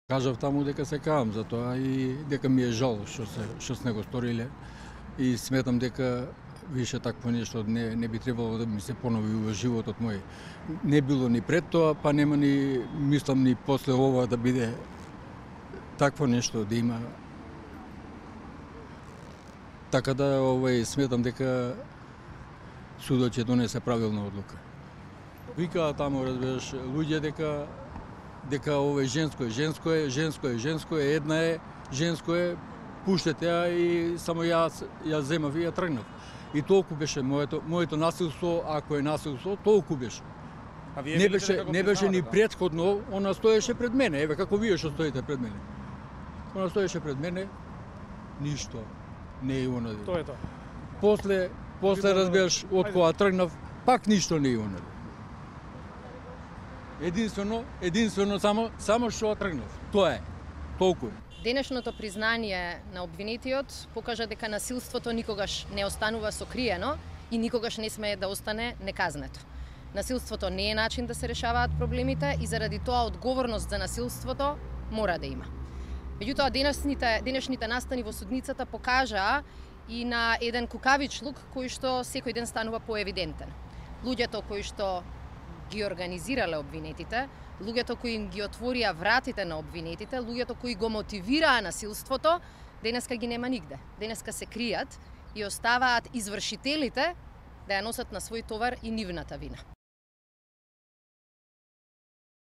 Кажав таму дека се каам за тоа и дека ми е жал што се него сториле и сметам дека више такво нешто не би требало да ми се понови во животот мој. Не било ни пред тоа, па нема ни мислам ни после ова да биде такво нешто да има. Така да сметам дека судот ќе донесе правилна одлука. Викаа таму, разбираш, луѓе дека ова женско е, една е, женско е, пуштете ја и само ја земав и ја тргнав. И толку беше моето насилство, ако е насилство, толку беше. Не беше ни претходно, она стоеше пред мене, еве како вие што стоите пред мене. Она стоеше пред мене, ништо, не е онади. Тоа е тоа. После разбираш, од кога тргнав, пак ништо не е онади. Единствено само што тргнав. Тоа е. Толку е. Денешното признание на обвинетиот покажа дека насилството никогаш не останува сокриено и никогаш не смее да остане неказнето. Насилството не е начин да се решаваат проблемите и заради тоа одговорност за насилството мора да има. Меѓутоа, денешните настани во судницата покажаа и на еден кукавичлук кој што секој ден станува поевидентен. Луѓето кои што ги организирале обвинетите, луѓето кои им ги отворија вратите на обвинетите, луѓето кои го мотивираа насилството, денеска ги нема нигде. Денеска се кријат и оставаат извршителите да ја носат на свој товар и нивната вина.